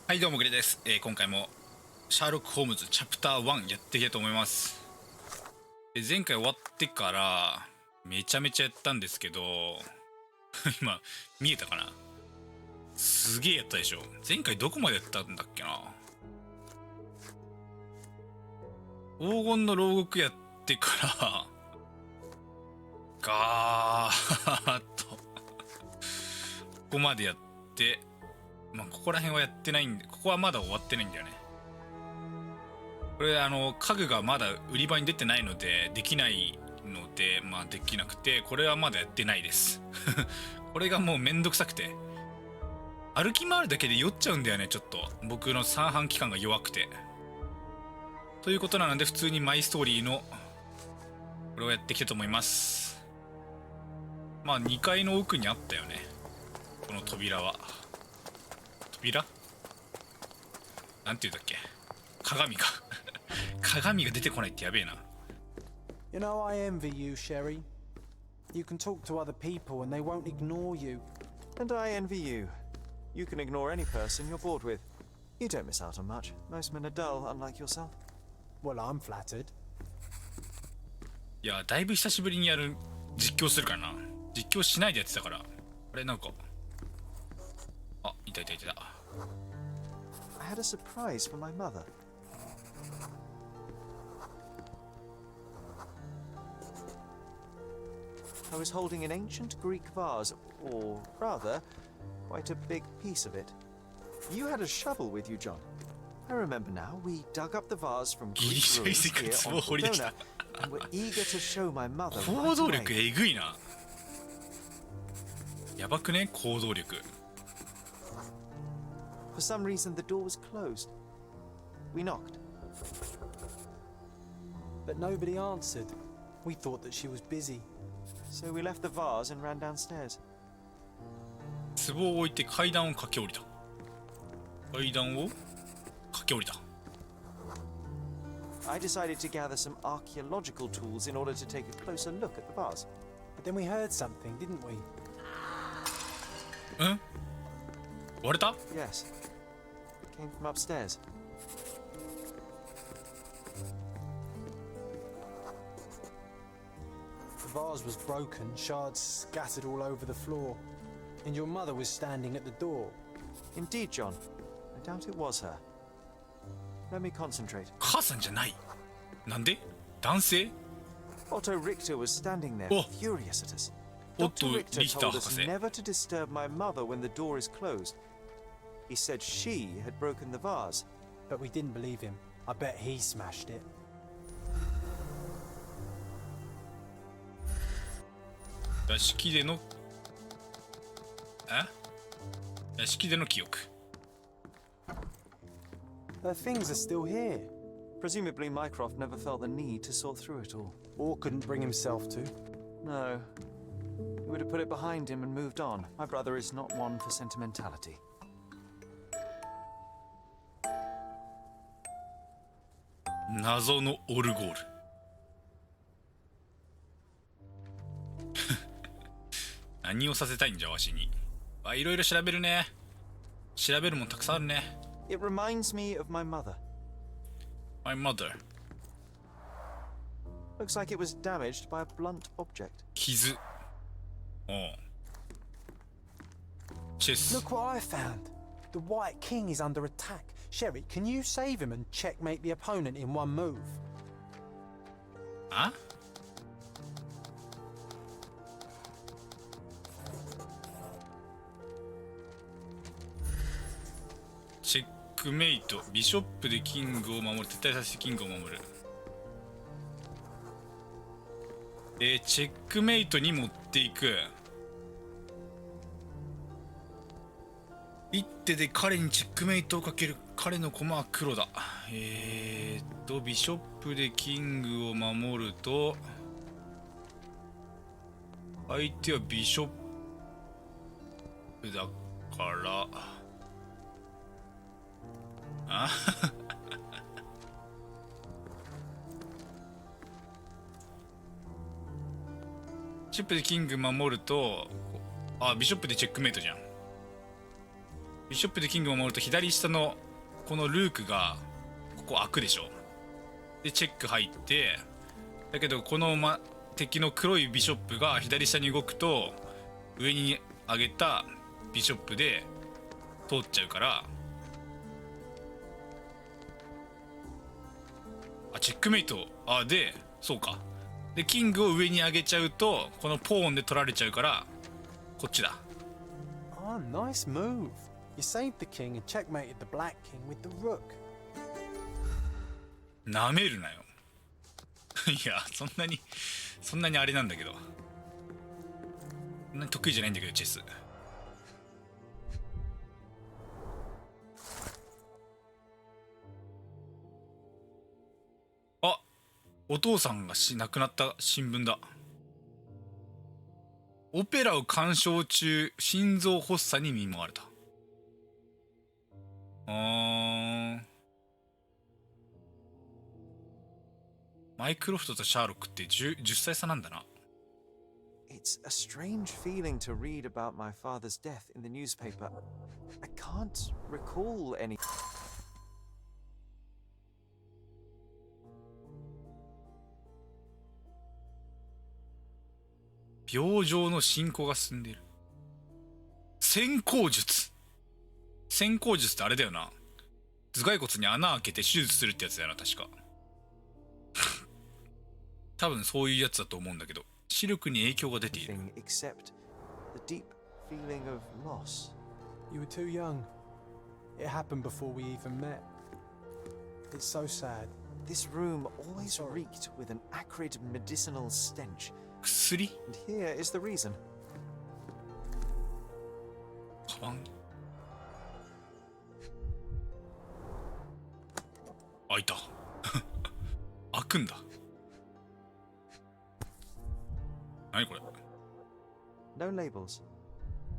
はいどうもグレです、今回もシャーロック・ホームズチャプター1やっていきたいと思います。前回終わってからめちゃめちゃやったんですけど今見えたかな。すげえやったでしょ。前回どこまでやったんだっけな。黄金の牢獄やってからガーッとここまでやって、ここら辺はやってないんで、ここはまだ終わってないんだよね。これ家具がまだ売り場に出てないのでできないので、できなくて、これはまだやってないですこれがもうめんどくさくて、歩き回るだけで酔っちゃうんだよね。ちょっと僕の三半規管が弱くて、ということなので普通にマイストーリーのこれをやっていきたいと思います。2階の奥にあったよね、この扉は。扉なんて言うんだっけ、鏡か鏡が出てこないってやべえな。 You know, I envy you, Sherry. You can talk to other people and they won't ignore you. And I envy you. You can ignore any person you're bored with. You don't miss out on much. Most men are dull, unlike yourself. Well, I'm flattered. いやだいぶ久しぶりに実況するからな。実況しないでやってたから。あれなんか、あ、いた。 I had a surprise for my mother. I was holding an ancient Greek vase, or rather, quite a big piece of it. You had a shovel with you, John. I remember now. We dug up the vase from Greek ruins here on Cordona, and were eager to show my mother. 行動力えぐいな。やばくね、行動力。For some reason, the door was closed. We knocked. But nobody answered. We thought that she was busy. So we left the vase and ran downstairs. 壺を置いて階段を駆け下りた。階段を駆け下りた。I decided to gather some archaeological tools in order to take a closer look at the vase. But then we heard something, didn't we? 割れた？ Yes. It came from upstairs. The vase was broken, shards scattered all over the floor. And your mother was standing at the door. Indeed, John. I doubt it was her. Let me concentrate. 母さんじゃない。なんで？男性？ Otto Richter was standing there, Oh. furious at us. Otto Dr. Richter Richter told us 博士。 never to disturb my mother when the door is closed. He said she had broken the vase. But we didn't believe him. I bet he smashed it. 屋敷での屋敷での記憶。 Her things are still here. Presumably, Mycroft never felt the need to sort through it all. Or couldn't bring himself to. No. He would have put it behind him and moved on. My brother is not one for sentimentality. 謎のオルゴール何をさせたいんじゃわしに。いろいろ調べるね。調べるもんたくさんあるね。 It reminds me of my mother. My mother. Looks like it was damaged by a blunt object. 傷。おう。チェス。 Look what I found. The White King is under attack. Sherry, can you save him and checkmate the opponent in one move? あ？チェックメイト。ビショップでキングを守る。撤退させてキングを守る。チェックメイトに持っていく。一手で彼にチェックメイトをかける。彼の駒は黒だ。ビショップでキングを守ると、相手はビショップだからビショップでキング守ると、ビショップでチェックメイトじゃん。ビショップでキングを守ると左下のこのルークがここ開くでしょ。でチェック入って、だけどこの、敵の黒いビショップが左下に動くと上に上げたビショップで通っちゃうから、チェックメイト。でそうか。でキングを上に上げちゃうとこのポーンで取られちゃうからこっちだ。Ah, nice move. You saved the king and checkmated the black king with the rook. なめるなよ。いや、そんなにあれなんだけど、そんなに得意じゃないんだけどチェス。お父さんが亡くなった新聞だ。オペラを鑑賞中心臓発作に見舞われた。マイクロフトとシャーロックって 10歳差なんだな。It's a strange feeling to read about my father's death in the newspaper. I can't recall any. 病状の進行が進んでいる。先行術ってあれだよな。頭蓋骨に穴開けて手術するってやつだよな、確か。多分そういうやつだと思うんだけど、視力に影響が出ている。Except the deep feeling of loss. You were too young. It happened before we even met. It's so sad. This room always reeked with an acrid medicinal stench. 薬？ And here is the reason. カバン？開いた。開くんだ。何これ？ No labels.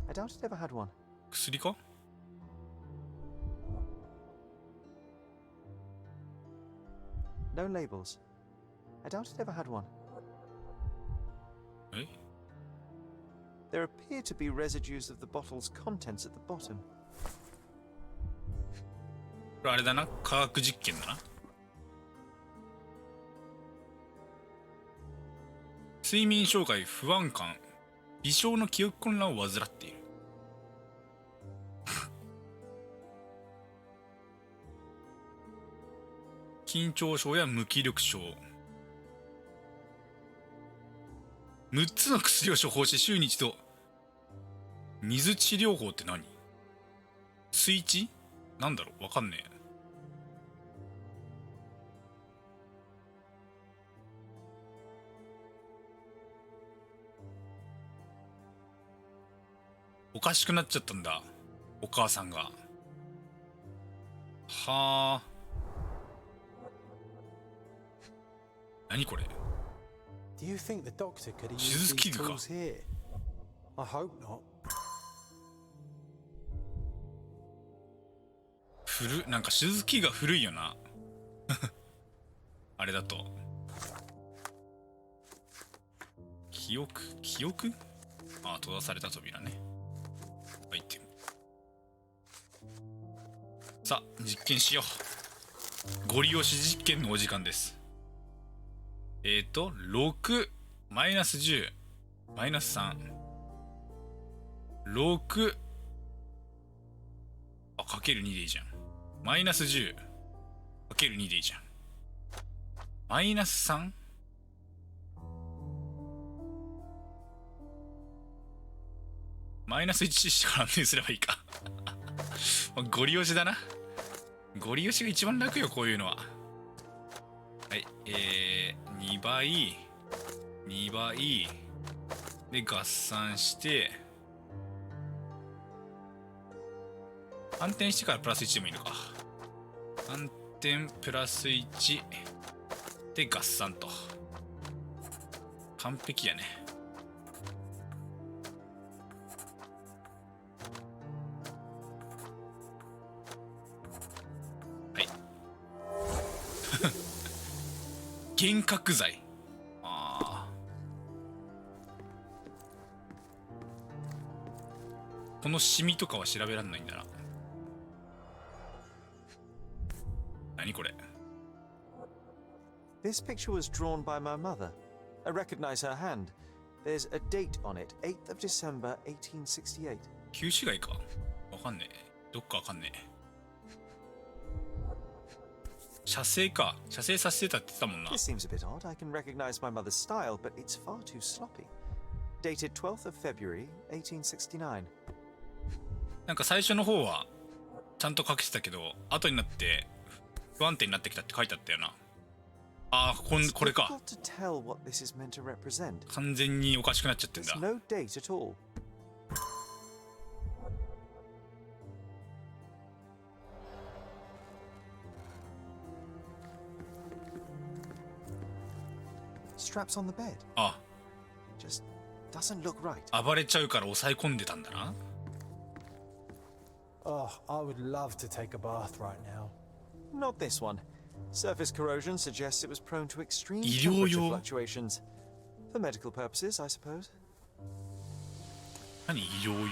I doubt it ever had one. 薬か？ No labels. I doubt it ever had one. え？ There appear to be residues of the bottle's contents at the bottom. これあれだな、科学実験だな。睡眠障害、不安感、微小の記憶混乱を患っている。緊張症や無気力症。6つの薬を処方し週に一度。水治療法って何？水治？なんだろう、わかんねえ。おかしくなっちゃったんだ、お母さんが。はあ。何これ？ Do you think the doctor could have 手 used 術器 these 具か。 tools here? I hope not. なんか手術器が古いよな。あれだと。記憶？閉ざされた扉ね。アイテム。さあ、実験しよう。ゴリ押し実験のお時間です。6、マイナス10、マイナス3、6、かける2でいいじゃん。マイナス10、かける2でいいじゃん。マイナス 3？ マイナス1してから判定すればいいか。ゴリ押しだな。ゴリ押しが一番楽よ、こういうのは。はい、2倍で合算して反転してからプラス1でもいいのか。反転プラス1で合算と。完璧やね。はい。幻覚剤。このシミとかは調べられないんだな。何これ。 This picture was drawn by my mother. I recognize her hand. There's a date on it, 8th of December, 1868. 旧市街か。わかんねえ。どっかわかんねえ。写生か。写生させてたって言ってたもんな。 This seems a bit odd. I can recognize my mother's style, but it's far too sloppy. Dated 12th of February, 1869. なんか最初の方はちゃんと書けてたけど、後になって不安定になってきたって書いてあったよな。ああ、これか。 Difficult to tell what this is meant to represent. 完全におかしくなっちゃってん There's だ。 no date at all. Straps on the bed. あ、 Just doesn't look right. 暴れちゃうから抑え込んでたんだな。 Oh, I would love to take a bath right now. Not this one. Surface corrosion suggests it was prone to extreme 医療 temperature 用。 fluctuations. For medical purposes, I suppose. 何医療用って。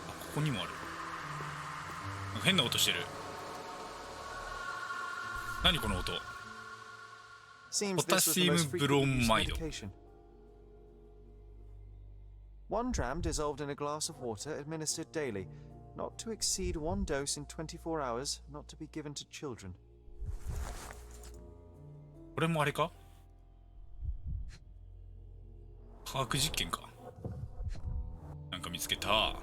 あ、ここにもある。なんか変な音してる。何この音。 Seems this was the most Potassium frequently used bromide. medication. 1 dram dissolved in a glass of water administered daily. Not to exceed 1 dose in 24 hours. Not to be given to children. これもあれか。科学実験か。なんか見つけた。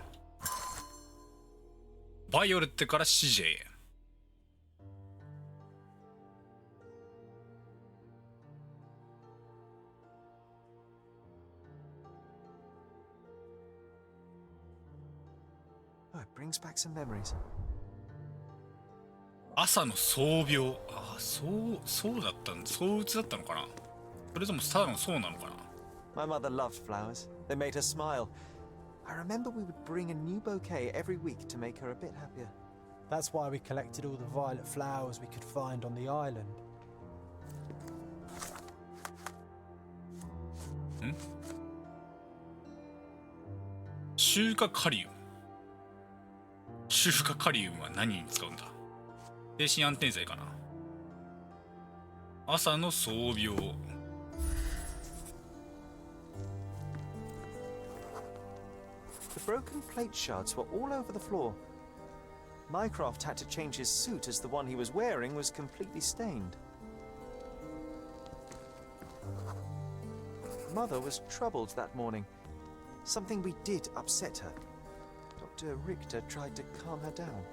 バイオレットから CJ へ。 Oh, it brings back some memories. 朝の躁病。ああ、そうだったんだ。そううつだったのかな。それともただのそうなのかな。 My mother loved flowers. They made her smile. I remember we would bring a new bouquet every week to make her a bit happier. That's why we collected all the violet flowers we could find on the island. シューカカリウム。シューカカリウムは何に使うんだ。精神安定剤かな。朝の躁病。 The broken plate shards were all over the floor. Mycroft had to change his suit as the one he was wearing was completely stained. Mother was troubled that morning. Something we did upset her. Dr. Richter tried to calm her down.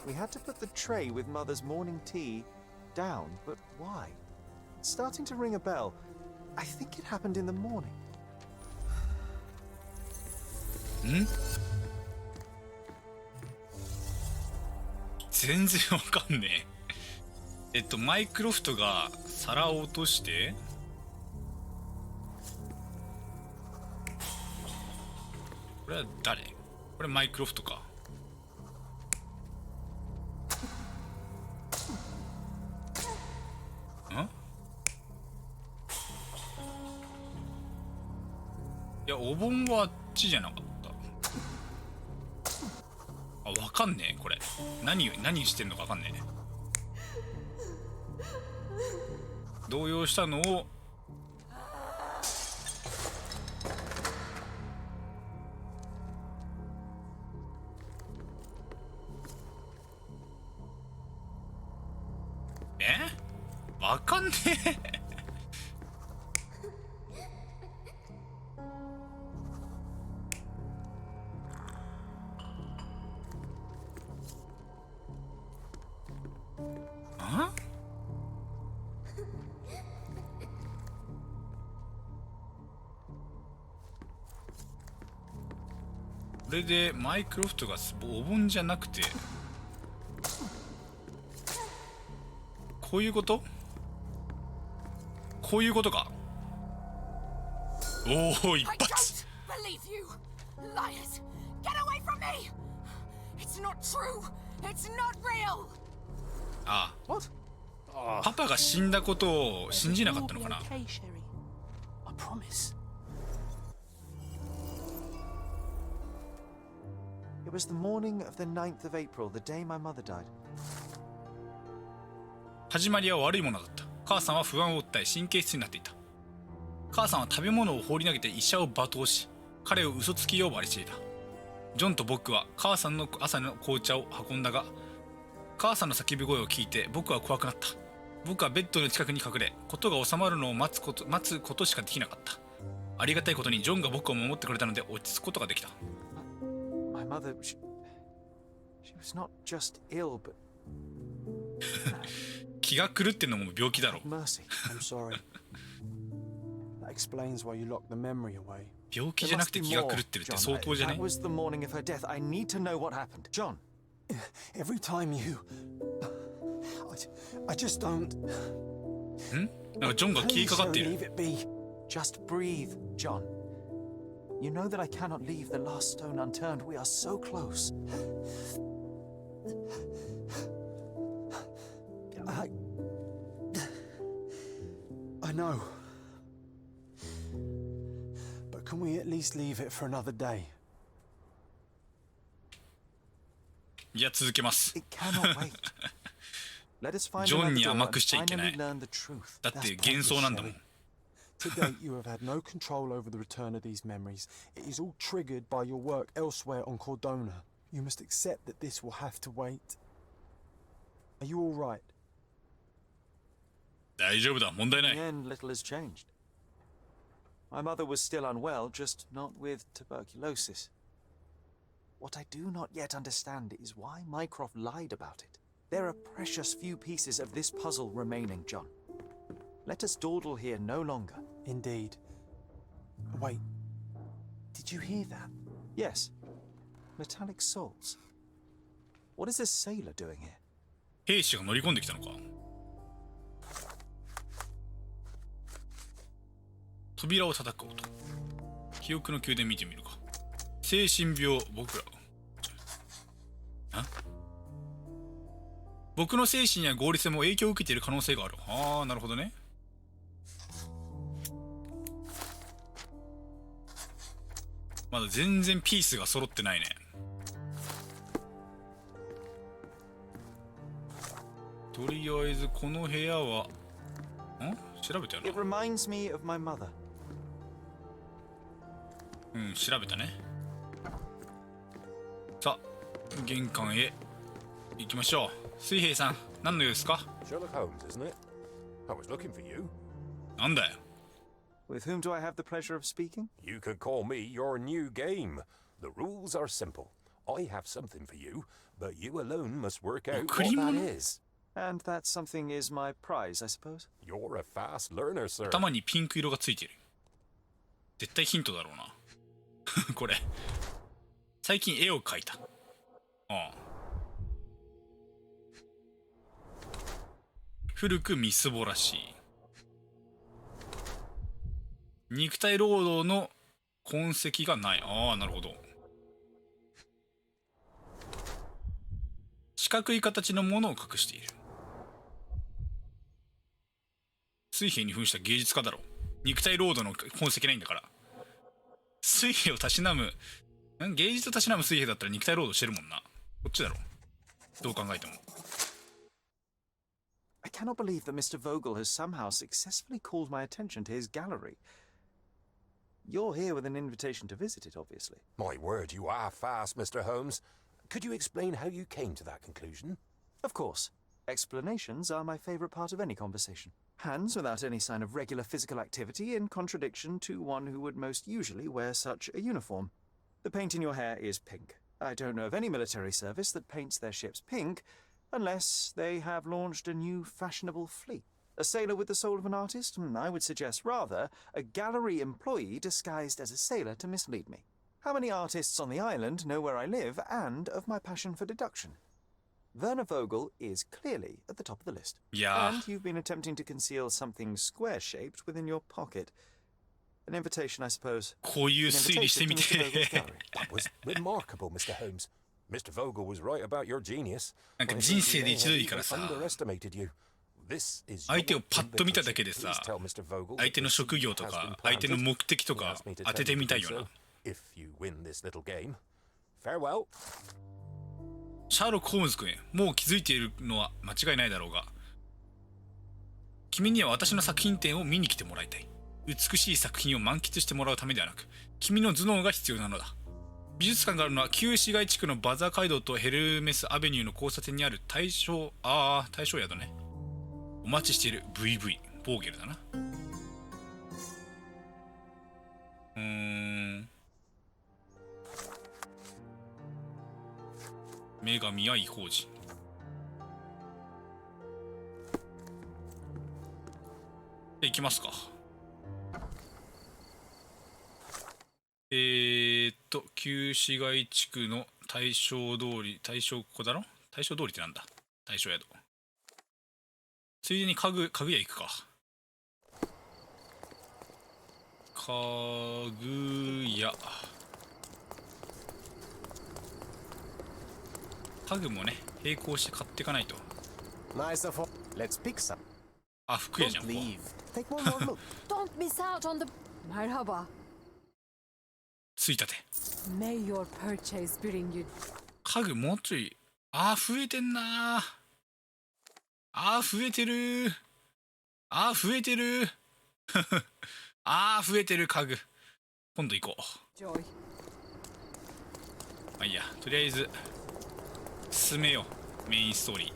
We had to put the tray with Mother's morning tea down, but why? It's starting to ring a bell. I think it happened in the morning. ん？全然わかんねえ。マイクロフトが皿を落として、これは誰？これマイクロフトか。ん？いや、お盆はあっちじゃなかった。あ、わかんねえこれ。何してんのかわかんねえ。動揺したのをわかんねえ。あ？これでマイクロフトがお盆じゃなくてこういうこと？こういうことか。おお、一発。Believe you, liars! Get away from me! It's not true. It's not real. ああ、 What? パパが死んだことを信じなかったのかな。 Okay, Sherry. I promise. It was the morning of the 9th of April, the day my mother died. 始まりは悪いものだった。母さんは不安を訴え神経質になっていた。母さんは食べ物を放り投げて医者を罵倒し、彼を嘘つき呼ばわりしていた。ジョンと僕は母さんの朝の紅茶を運んだが、母さんの叫び声を聞いて僕は怖くなった。僕はベッドの近くに隠れ、事が収まるのを待つことしかできなかった。ありがたいことにジョンが僕を守ってくれたので落ち着くことができた。My mother, she was not just ill, but 気が狂ってんのも病気だろ。 mercy. I'm sorry. That explains why you locked the memory away. 病気じゃなくて気が狂ってるって相当じゃね？ That was the morning of her death. I need to know what happened. John. Every time you... I just don't... なんかジョンが気かかってい Please る。 don't leave it be. Just breathe, John. You know that I cannot leave the last stone unturned. We are so close. I know. But can we at least leave it for another day? いや続けます。 It cannot wait. Let us find ジョン another に door 甘 and くしちゃいけな finally い。 learn the truth. だって幻想なんだもん。 To date, you have had no control over the return of these memories. It is all triggered by your work elsewhere on Cordona. You must accept that this will have to wait. Are you all right? 大丈夫だ、問題な In the い。 end, little has changed. My mother was still unwell, just not with tuberculosis. What I do not yet understand is why Mycroft lied about it. There are precious few pieces of this puzzle remaining, John. Let us dawdle here no longer. Indeed. Wait. Did you hear that? Yes. Metallic salts. What is this sailor doing here? 兵士が乗り込んできたのか。扉を叩く音。記憶の宮殿見てみるか。精神病、僕ら。僕の精神や合理性も影響を受けている可能性がある。ああ、なるほどね。まだ全然ピースが揃ってないね。とりあえずこの部屋は調べたよ It な。 reminds me of my mother. うん、調べたね。さあ、玄関へ行きましょう。水平さん、何の用ですか？ Sherlock Holmes, isn't it? I was looking for you. なんだよ。 With whom do I have the pleasure of speaking? You could call me your new game. The rules are simple. I have something for you, but you alone must work out what that is. And that something is my prize, I suppose. You're a fast learner, sir. 頭にピンク色がついてる。絶対ヒントだろうな。これ。最近絵を描いた。ああ。古くみすぼらしい。肉体労働の痕跡がない。ああ、なるほど。四角い形のものを隠している。水兵に扮した芸術家だろう。肉体労働の痕跡ないんだから。水兵をたしなむ、芸術をたしなむ水兵だったら肉体労働してるもんな。こっちだろ。どう考えても。I cannot believe that Mr. Vogel has somehow successfully called my attention to his gallery. You're here with an invitation to visit it, obviously. My word, you are fast, Mr. Holmes. Could you explain how you came to that conclusion? Of course. Explanations are my favorite part of any conversation. Hands without any sign of regular physical activity in contradiction to one who would most usually wear such a uniform. The paint in your hair is pink. I don't know of any military service that paints their ships pink, unless they have launched a new fashionable fleet. A sailor with the soul of an artist? I would suggest rather a gallery employee disguised as a sailor to mislead me. How many artists on the island know where I live and of my passion for deduction? Werner Vogel is clearly at the top of the list. Yeah. And you've been attempting to conceal something square-shaped within your pocket. An invitation, I suppose. こういう推理してみ An invitation to Mr. て。 Vogel's gallery. That was remarkable, Mr. Holmes. Mr. Vogel was right about your genius. なんか I 人 think 生 he で may 一度 have でいいから even さ、 underestimated you. This is 相手をパッと見ただけ invitation. でさ、 Please tell Mr. Vogel 相手の職業と that か has been 相手の planted. 目的と He か asked me to 当て tell て you み to たい do よな。 so if you win this little game. Farewell. シャーロック・ホームズ君へ、もう気づいているのは間違いないだろうが、君には私の作品展を見に来てもらいたい。美しい作品を満喫してもらうためではなく、君の頭脳が必要なのだ。美術館があるのは旧市街地区のバザー街道とヘルメスアベニューの交差点にある大正宿ね。お待ちしている VV ボーゲルだな。女神は異邦人。で行きますか。旧市街地区の大正通り、ここだろ。大正通りってなんだ。大正宿。ついでに家具屋行くか。家具屋。家具もね、並行して買っていかないと。Nice of all. Let's pick some. あ、服屋じゃん。ここ Leave. Take one more look. Don't miss out on the Marhaba. ついたて。 May your purchase bring you. 家具もうちょい。増えてんな。増えてる。増えてる。増えてる家具。今度行こう。 Joy. まあいいや、とりあえず進めよう、メインストーリー。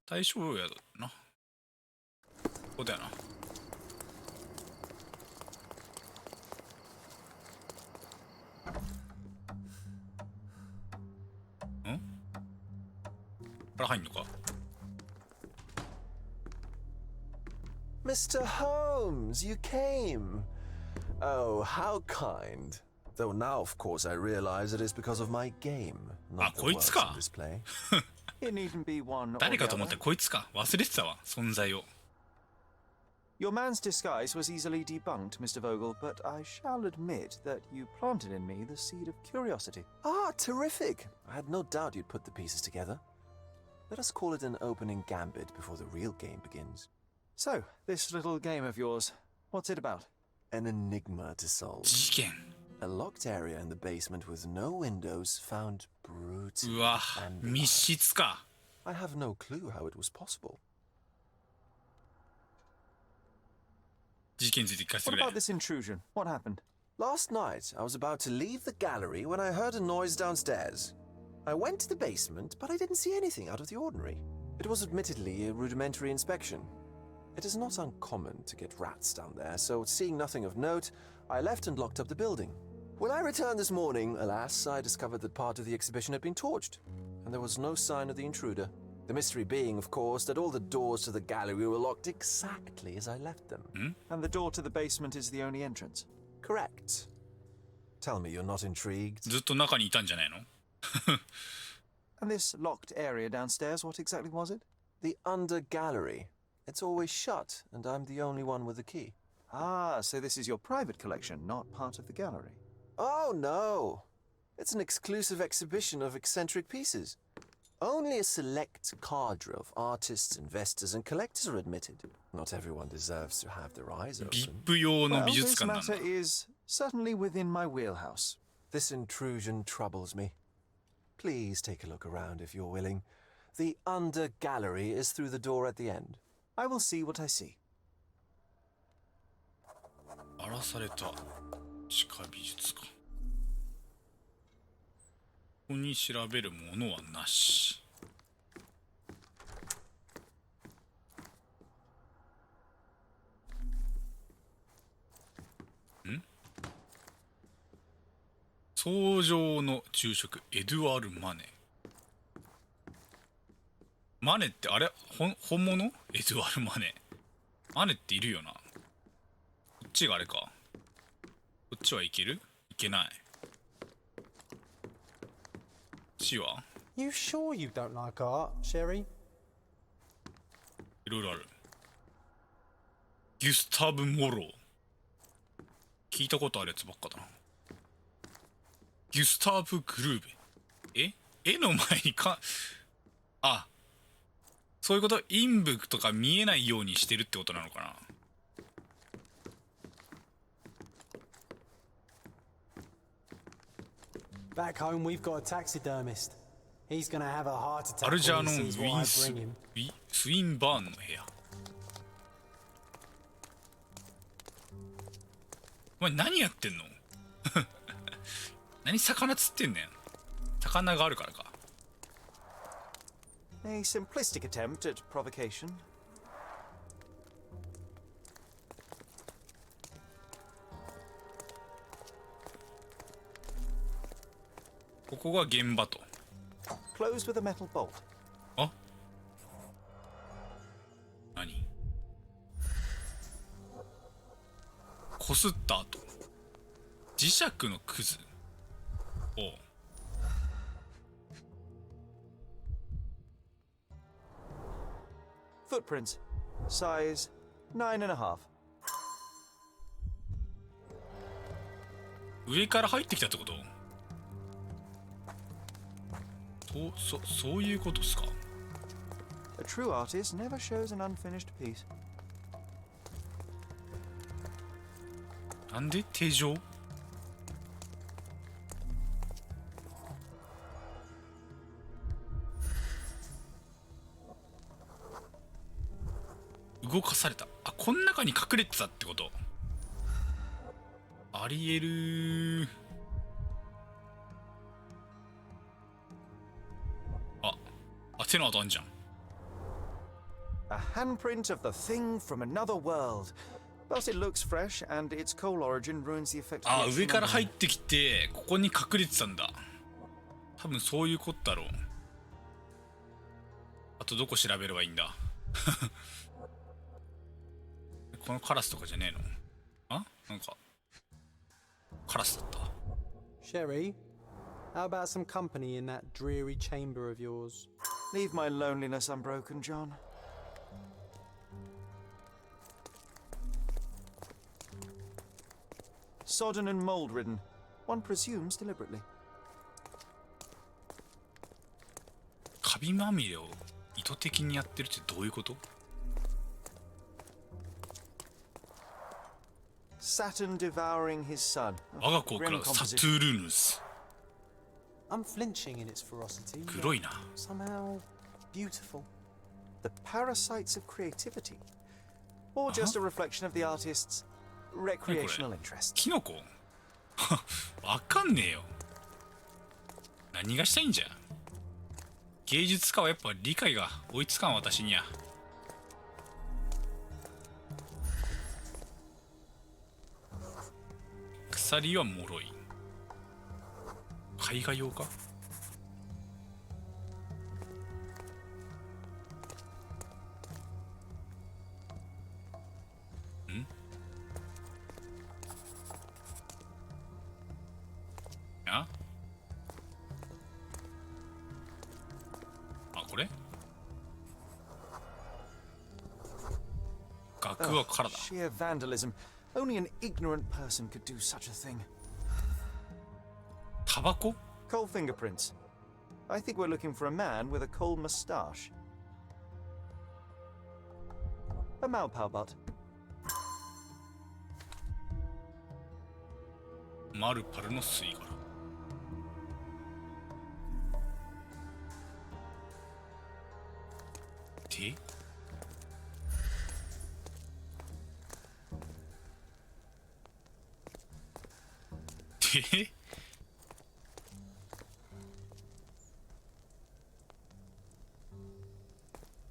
大正宿な。ここだよな。これ入んのか。 Mr. Holmes, you came. Oh, how kind. Though now, of course, I realize it is because of my game, not the こいつ words か。 on display. It needn't be one or 誰 the かと思って other. こいつか。忘れてたわ、存在を。 Your man's disguise was easily debunked, Mr. Vogel, but I shall admit that you planted in me the seed of curiosity. Ah, terrific! I had no doubt you'd put the pieces together. Let us call it an opening gambit before the real game begins. So, this little game of yours, what's it about? An enigma to solve. 事件。 A locked area in the basement with no windows found う brutally わ、 vandalized. 密室か。 I have no clue how it was possible. 事件について聞かせて What くれ。 about this intrusion? What happened? Last night, I was about to leave the gallery when I heard a noise downstairs. I went to the basement, but I didn't see anything out of the ordinary. It was admittedly a rudimentary inspection. It is not uncommon to get rats down there, so seeing nothing of note, I left and locked up the building. When I returned this morning, alas, I discovered that part of the exhibition had been torched, and there was no sign of the intruder. The mystery being, of course, that all the doors to the gallery were locked exactly as I left them. And the door to the basement is the only entrance? Correct. Tell me you're not intrigued. ずっと中にいたんじゃないの。 And this locked area downstairs, what exactly was it? The under gallery. It's always shut, and I'm the only one with the key. Ah, so this is your private collection, not part of the gallery. Oh, no. It's an exclusive exhibition of eccentric pieces. Only a select cadre of artists, investors, and collectors are admitted. Not everyone deserves to have their eyes open. VIP 用の Well, 美術 this 館なんだ。 matter is certainly within my wheelhouse. This intrusion troubles me. Please take a look around if you're willing. The under gallery is through the door at the end. I will see what I see. 荒らされた地下美術館。ここに調べるものはなし。草上の昼食エドワール・マネ。マネってあれ本物？エドワール・マネ。マネっているよな。こっちがあれか。こっちはいける？いけない。こっちは You sure you don't like art, Sherry? いろいろある。ギュスタブ・モロー。聞いたことあるやつばっかだな。ギュスターブ・グルーベ。絵の前にそういうこと？陰部とか見えないようにしてるってことなのかな。Back home, we've got a taxidermist. He's gonna have a heart ア attack ルジャー when ノ he ン sees ウィ what ン I ス bring him. スウィンバーンの部屋。お前何やってんの？何魚釣ってんねん。魚があるからか。A simplistic attempt at provocation. ここが現場と。 Closed with a metal bolt. あ、何？こすった後、磁石のクズ。おう。Footprints. Size 9.5. 上から入ってきたってこと？そういうことっすか？ A true artist never shows an unfinished piece. なんで手錠？動かされた。あ、こん中に隠れてたってこと？ありえるー。手の跡あんじゃん。A handprint of the thing from another world. But it looks fresh, and its coal origin ruins the effect. あ、上から入ってきてここに隠れてたんだ。多分そういうことだろう。あとどこ調べればいいんだ？このカラスとかじゃねえの？あ、なんかカラスだった。 Sherry, how about some company in that dreary chamber of yours? Leave my loneliness unbroken, John. Sodden and mold-ridden. One presumes deliberately. カビまみれを意図的にやってるってどういうこと？ Saturn devouring his son. 我が子を食らうサトゥルヌス。 Unflinching in its ferocity. 黒いな。 Somehow beautiful. The parasites of creativity. Or just a reflection of the artist's recreational interest. キノコ？わかんねえよ。何がしたいんじゃ。芸術家はやっぱ理解が追いつかん、私には。鎖は脆い。絵画用か？ん？あ？あ、これ？額は空だ。 Sheer vandalism. Only an ignorant person could do such a thing. タバコ？ Coal fingerprints. I think we're looking for a man with a coal moustache. A Maupau butt. マルパルの吸い殻。で？で？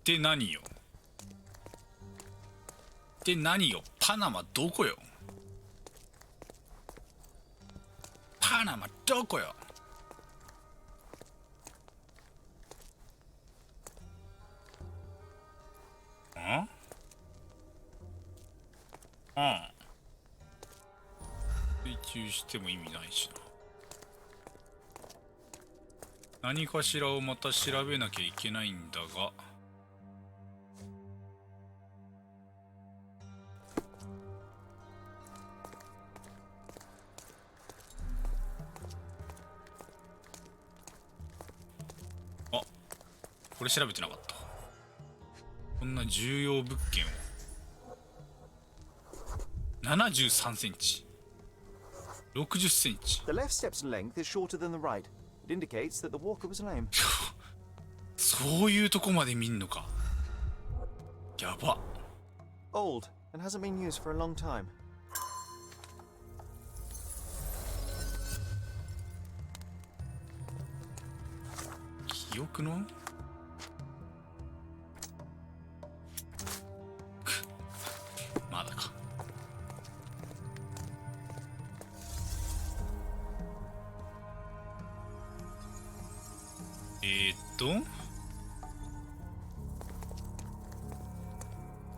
で何よ？で何よ？パナマどこよ？パナマどこよ？ん？うん。追求しても意味ないしな。何かしらをまた調べなきゃいけないんだが。あ、これ調べてなかった。こんな重要物件を73センチ。60センチ。 The left step's length is shorter than the right. It indicates that the walker was lame. そういうとこまで見んのか。やば。 Old and hasn't been used for a long time. 記憶のまだか。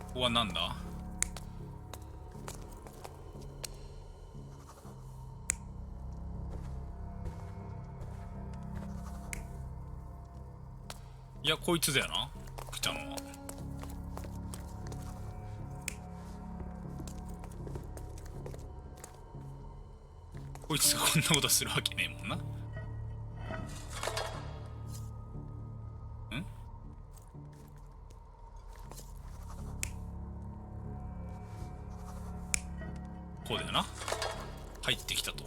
ここはなんだ。いや、こいつだよな、来たのは。こいつがこんなことするわけねえもんな。こうだよな。入ってきたと。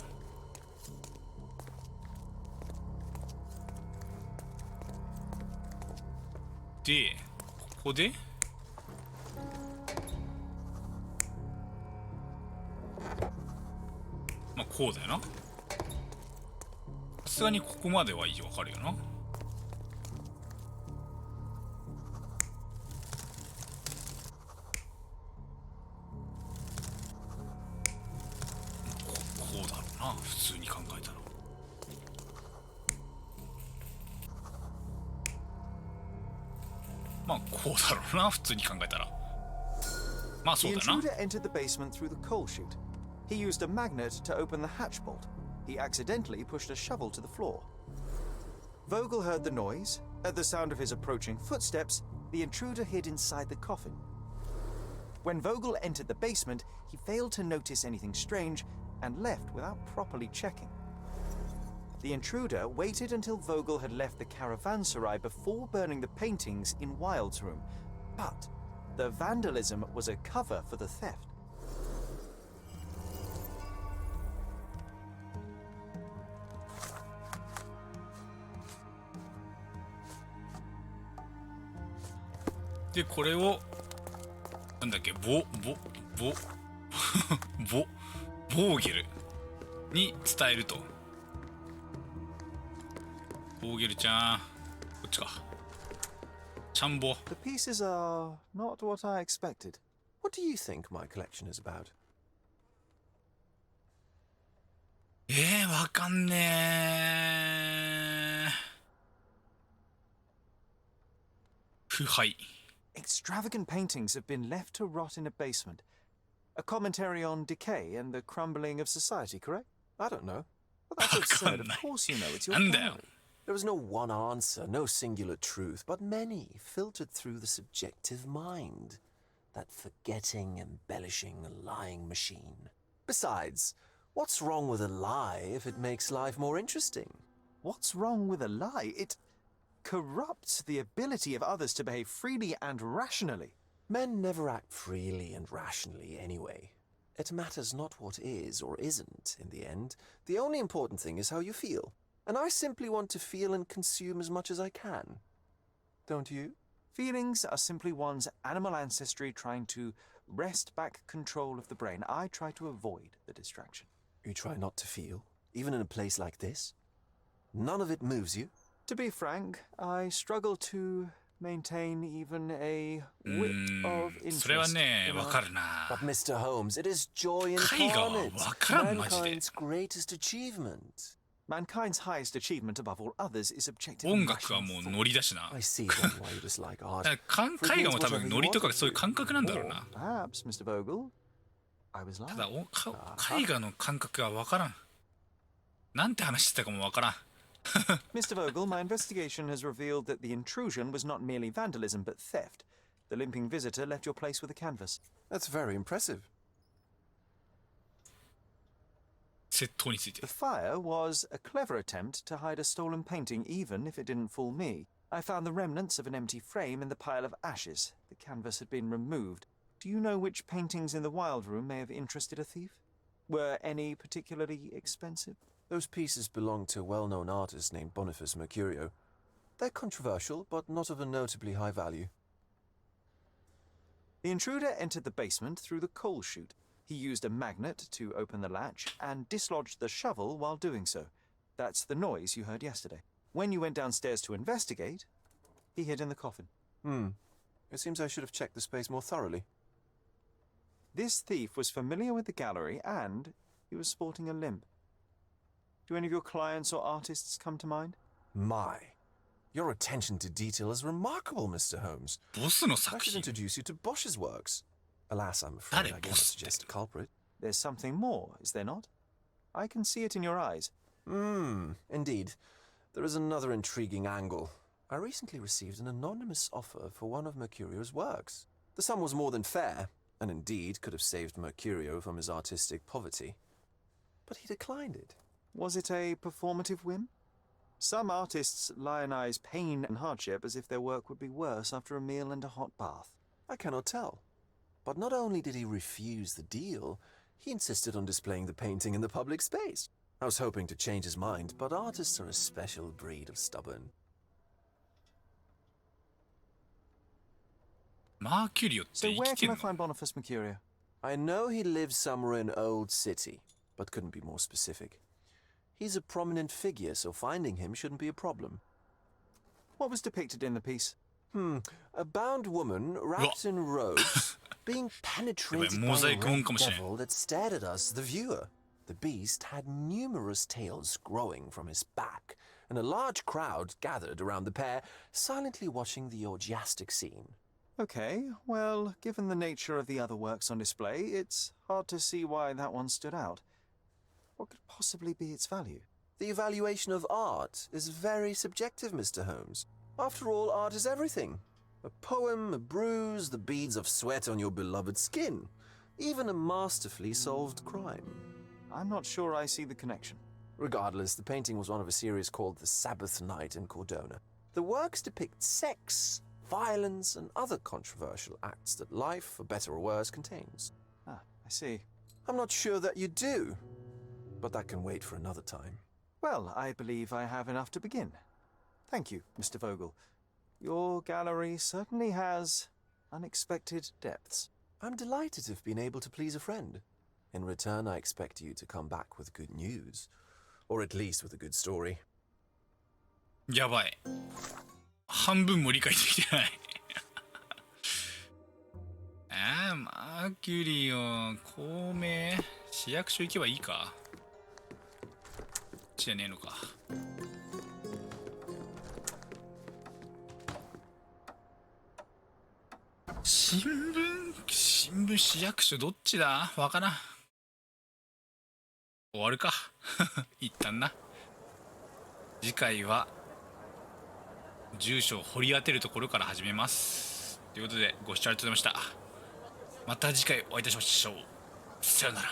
で、ここでまあこうだよな。さすがにここまではいいわかるよな。こうだろうな、普通に考えたら。まあこうだろうな、普通に考えたら。まあそう The だな。 intruder entered the basement through the coal chute. He used a magnet to open the hatch bolt. He accidentally pushed a shovel to the floor. Vogel heard the noise. At the sound of his approaching footsteps, the intruder hid inside the coffin. When Vogel entered the basement, he failed to notice anything strange and left without properly checking. The intruder waited until Vogel had left the caravanserai before burning the paintings in Wild's room. But the vandalism was a cover for the theft.でこれをなんだっけ、ボーゲルに伝えると。ボーゲルちゃん、こっちか。ちゃんぼ。 The pieces are not what I expected. What do you think my collection is about? わかんねえ。腐敗。 Extravagant paintings have been left to rot in a basement. A commentary on decay and the crumbling of society, correct? I don't know. Well, that's absurd. Of course you know. It's your なんだよ。 gallery. There is no one answer, no singular truth, but many filtered through the subjective mind. That forgetting, embellishing, lying machine. Besides, what's wrong with a lie if it makes life more interesting? What's wrong with a lie? It corrupts the ability of others to behave freely and rationally. Men never act freely and rationally anyway. It matters not what is or isn't in the end. The only important thing is how you feel. And I simply want to feel and consume as much as I can. Don't you? Feelings are simply one's animal ancestry trying to wrest back control of the brain. I try to avoid the distraction. You try not to feel, even in a place like this? None of it moves you? To be frank, I struggle to maintain even a whit of それは interest. ね、 in わ our- かるな。 But Mr. Holmes, it is joy 絵画は incarnate. わからん、マジで。 Mankind's greatest achievement. Mankind's highest achievement above all others is objective 音 and 楽は rational もう thought. ノリだしな。 I see then why you dislike art. だから絵画も多分ノリとかそういう感覚なんだろう Or な。 perhaps, Mr. Vogel, I was た lying. だ絵画の感覚がわからん。なんて話してたかもわからん。 Mr. Vogel, my investigation has revealed that the intrusion was not merely vandalism but theft. The limping visitor left your place with a canvas. That's very impressive. 窃盗について The。fire was a clever attempt to hide a stolen painting, even if it didn't fool me. I found the remnants of an empty frame in the pile of ashes. The canvas had been removed. Do you know which paintings in the Wild Room may have interested a thief? Were any particularly expensive? Those pieces belong to a well-known artist named Boniface Mercurio. They're controversial, but not of a notably high value. The intruder entered the basement through the coal chute. He used a magnet to open the latch and dislodged the shovel while doing so. That's the noise you heard yesterday. When you went downstairs to investigate, he hid in the coffin. It seems I should have checked the space more thoroughly. This thief was familiar with the gallery and he was sporting a limp. Do any of your clients or artists come to mind? My, your attention to detail is remarkable, Mr. Holmes. ボスの I 作 should 品 introduce you to Bosch's works. Alas, I'm afraid I cannot suggest a culprit. There's something more, is there not? I can see it in your eyes. Indeed. There is another intriguing angle. I recently received an anonymous offer for one of Mercurio's works. The sum was more than fair, and indeed could have saved Mercurio from his artistic poverty. But he declined it. Was it a performative whim? Some artists lionize pain and hardship as if their work would be worse after a meal and a hot bath. I cannot tell. But not only did he refuse the deal, he insisted on displaying the painting in the public space. I was hoping to change his mind, but artists are a special breed of stubborn. マーキュリオって So 生 where きて can ん I の？ find Boniface Mercurio? I know he lives somewhere in Old City, but couldn't be more specific. He's a prominent figure, so finding him shouldn't be a problem. What was depicted in the piece? A bound woman wrapped in robes being penetrated by a Mosaic red 音かもしれん。 devil that stared at us, the viewer. The beast had numerous tails growing from his back, and a large crowd gathered around the pair, silently watching the orgiastic scene. Okay, well, given the nature of the other works on display, it's hard to see why that one stood out. What could possibly be its value? The evaluation of art is very subjective, Mr. Holmes. After all, art is everything. A poem, a bruise, the beads of sweat on your beloved skin. Even a masterfully solved crime. I'm not sure I see the connection. Regardless, the painting was one of a series called The Sabbath Night in Cordona. The works depict sex, violence, and other controversial acts that life, for better or worse, contains. Ah, I see. I'm not sure that you do, but that can wait for another time. Well, I believe I have enough to begin. Thank you, Mr. Vogel. Your gallery certainly has unexpected depths. I'm delighted to have been able to please a friend. In return, I expect you to come back with good news. Or at least with a good story. やばい。半分も理解できてない。マーキュリオ、孔明、市役所行けばいいか。じゃねえのか。新聞、市役所どっちだ？わからん。終わるか。一旦な。次回は住所を掘り当てるところから始めます。ということでご視聴ありがとうございました。また次回お会いいたしましょう。さようなら。